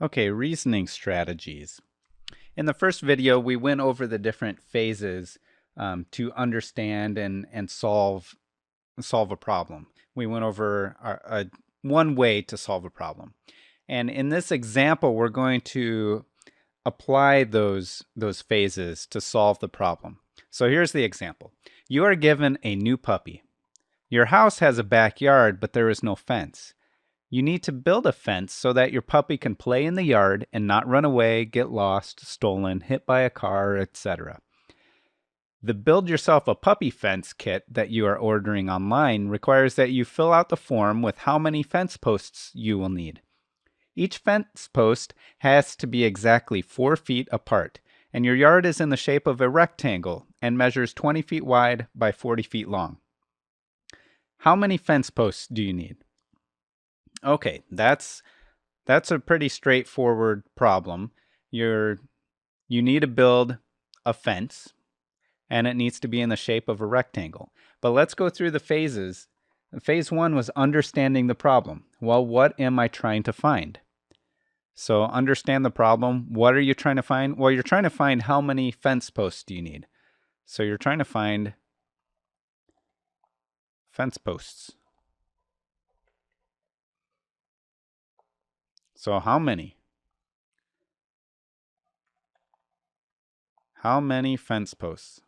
Okay, reasoning strategies. In the first video, we went over the different phases to understand and solve a problem. We went over one way to solve a problem. And in this example, we're going to apply those phases to solve the problem. So here's the example. You are given a new puppy. Your house has a backyard, but there is no fence. You need to build a fence so that your puppy can play in the yard and not run away, get lost, stolen, hit by a car, etc. The Build Yourself a Puppy Fence kit that you are ordering online requires that you fill out the form with how many fence posts you will need. Each fence post has to be exactly 4 feet apart, and your yard is in the shape of a rectangle and measures 20 feet wide by 40 feet long. How many fence posts do you need? Okay, that's a pretty straightforward problem. You need to build a fence, and it needs to be in the shape of a rectangle. But let's go through the phases. Phase 1 was understanding the problem. Well, what am I trying to find? So understand the problem. What are you trying to find? Well, you're trying to find how many fence posts do you need. So you're trying to find fence posts. So how many? How many fence posts?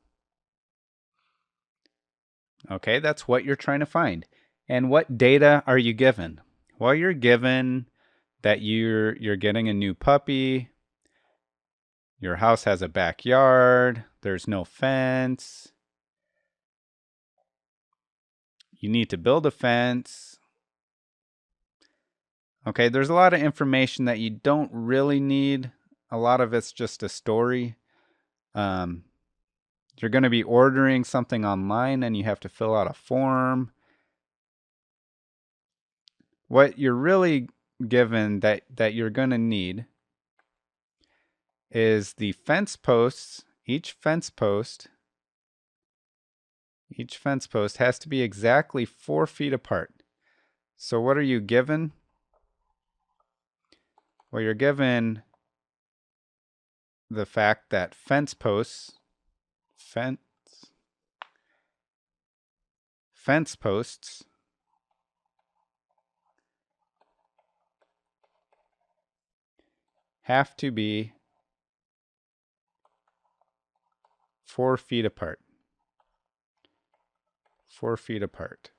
Okay, that's what you're trying to find. And what data are you given? Well, you're given that you're getting a new puppy. Your house has a backyard. There's no fence. You need to build a fence. Okay, there's a lot of information that you don't really need. A lot of it's just a story. You're going to be ordering something online and you have to fill out a form. What you're really given that you're going to need is the fence posts. Each fence post has to be exactly 4 feet apart. So what are you given? Well, you're given the fact that fence posts have to be 4 feet apart. 4 feet apart.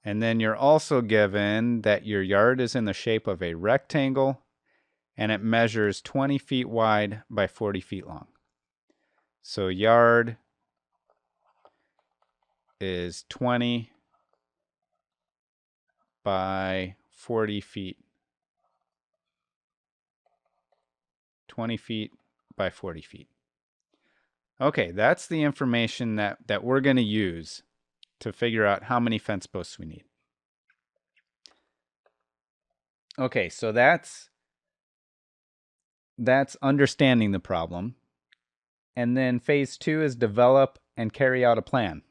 And then you're also given that your yard is in the shape of a rectangle and it measures 20 feet wide by 40 feet long. So yard is 20 by 40 feet. 20 feet by 40 feet. Okay, that's the information that we're going to use to figure out how many fence posts we need. Okay, so that's understanding the problem. And then phase 2 is develop and carry out a plan.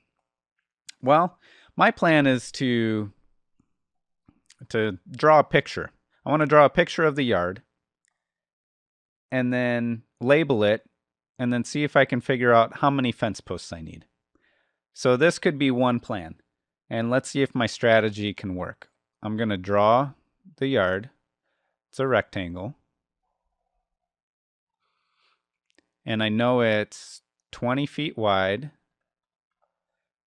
Well, my plan is to draw a picture. I want to draw a picture of the yard and then label it and then see if I can figure out how many fence posts I need. So this could be one plan. And let's see if my strategy can work. I'm going to draw the yard. It's a rectangle. And I know it's 20 feet wide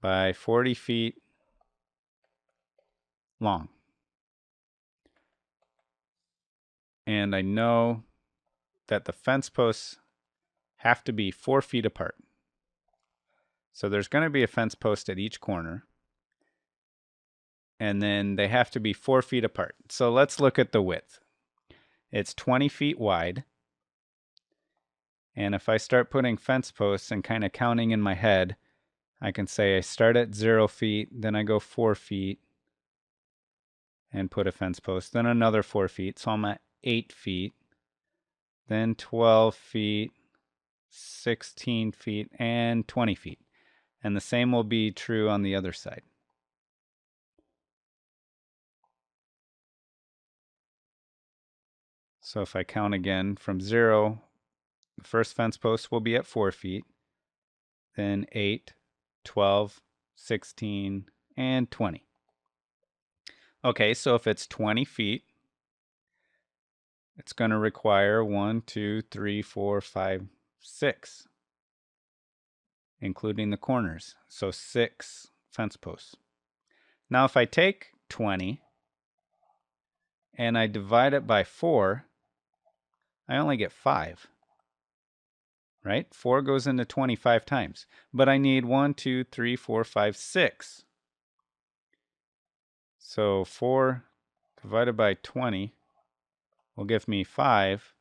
by 40 feet long. And I know that the fence posts have to be 4 feet apart. So there's going to be a fence post at each corner. And then they have to be 4 feet apart. So let's look at the width. It's 20 feet wide. And if I start putting fence posts and kind of counting in my head, I can say I start at 0 feet, then I go 4 feet and put a fence post, then another 4 feet. So I'm at 8 feet, then 12 feet, 16 feet, and 20 feet. And the same will be true on the other side. So if I count again from 0, the first fence post will be at 4 feet, then 8, 12, 16, and 20. Okay, so if it's 20 feet, it's going to require 1, 2, 3, 4, 5, 6, including the corners. So 6 fence posts. Now if I take 20 and I divide it by 4, I only get 5. Right? 4 goes into 25 times. But I need 1, 2, 3, 4, 5, 6. So 4 divided by 20 will give me 5.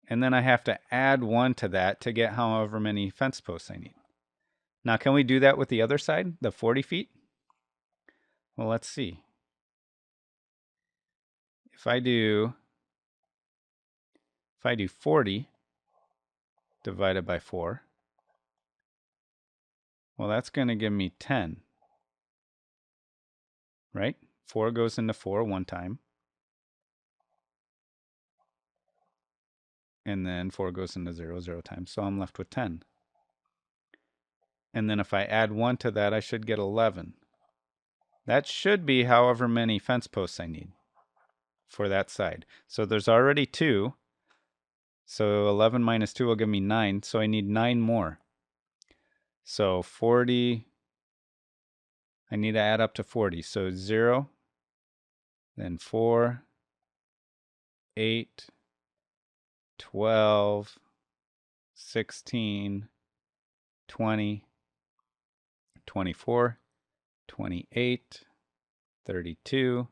And then I have to add 1 to that to get however many fence posts I need. Now, can we do that with the other side, the 40 feet? Well, let's see. If I do 40 divided by 4, well, that's going to give me 10. Right? 4 goes into 4 one time. And then 4 goes into 0 times. So I'm left with 10. And then if I add 1 to that, I should get 11. That should be however many fence posts I need for that side. So there's already 2. So 11 minus 2 will give me 9. So I need 9 more. So 40, I need to add up to 40. So 0, then 4, 8, 12, 16, 20, 24, 28, 32,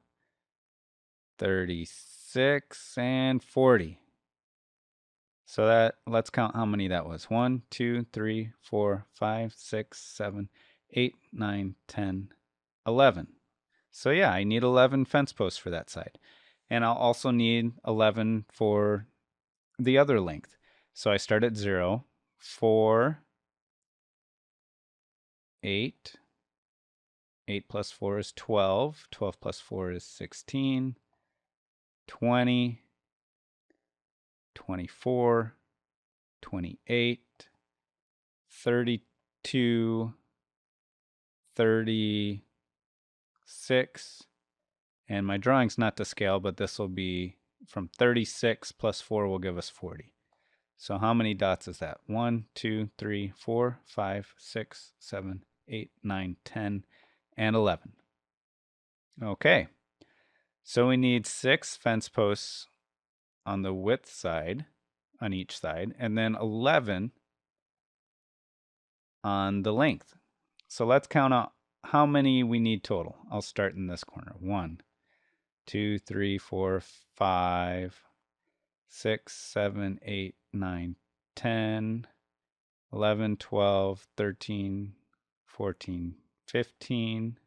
36, and 40. So let's count how many that was. 1, 2, 3, 4, 5, 6, 7, 8, 9, 10, 11. So yeah, I need 11 fence posts for that side. And I'll also need 11 for the other length. So I start at 0, 4, 8. 8 plus 4 is 12. 12 plus 4 is 16. 20. 24. 28. 32. 36. And my drawing's not to scale, but this will be from 36 plus 4 will give us 40. So how many dots is that? 1, 2, 3, 4, 5, 6, 7, 8, 9, 10, and 11. Okay. So we need 6 fence posts on the width side, on each side, and then 11 on the length. So let's count out how many we need total. I'll start in this corner. 1, 2, 3, 4, 5, 6, 7, 8, 9, 10, 11, 12, 13, 14, 15,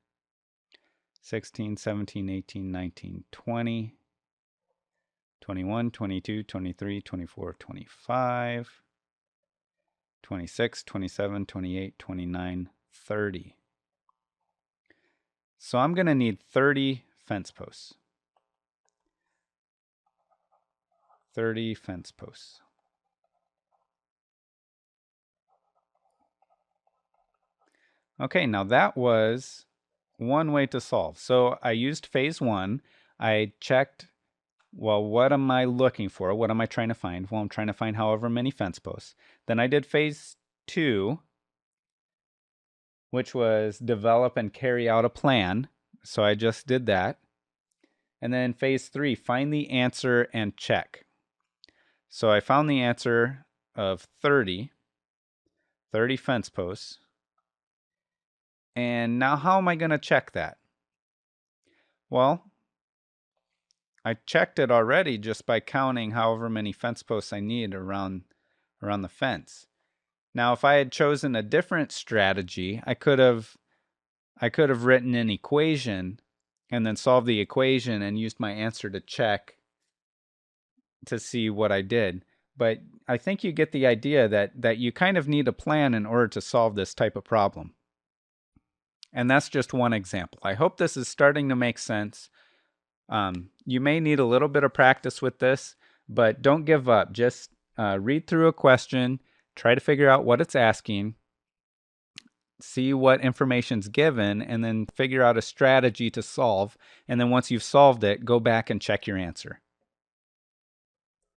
16, 17, 18, 19, 20, 21, 22, 23, 24, 25, 26, 27, 28, 29, 30. So I'm going to need 30 fence posts. 30 fence posts. Okay, now that was one way to solve. So I used phase 1. I checked, well, what am I looking for? What am I trying to find? Well, I'm trying to find however many fence posts. Then I did phase 2, which was develop and carry out a plan. So I just did that. And then phase 3, find the answer and check. So I found the answer of 30 fence posts. And now how am I going to check that? Well, I checked it already just by counting however many fence posts I need around the fence. Now, if I had chosen a different strategy, I could have written an equation and then solved the equation and used my answer to check to see what I did. But I think you get the idea that you kind of need a plan in order to solve this type of problem. And that's just one example. I hope this is starting to make sense. You may need a little bit of practice with this, but don't give up. Just read through a question, try to figure out what it's asking, see what information's given, and then figure out a strategy to solve. And then once you've solved it, go back and check your answer.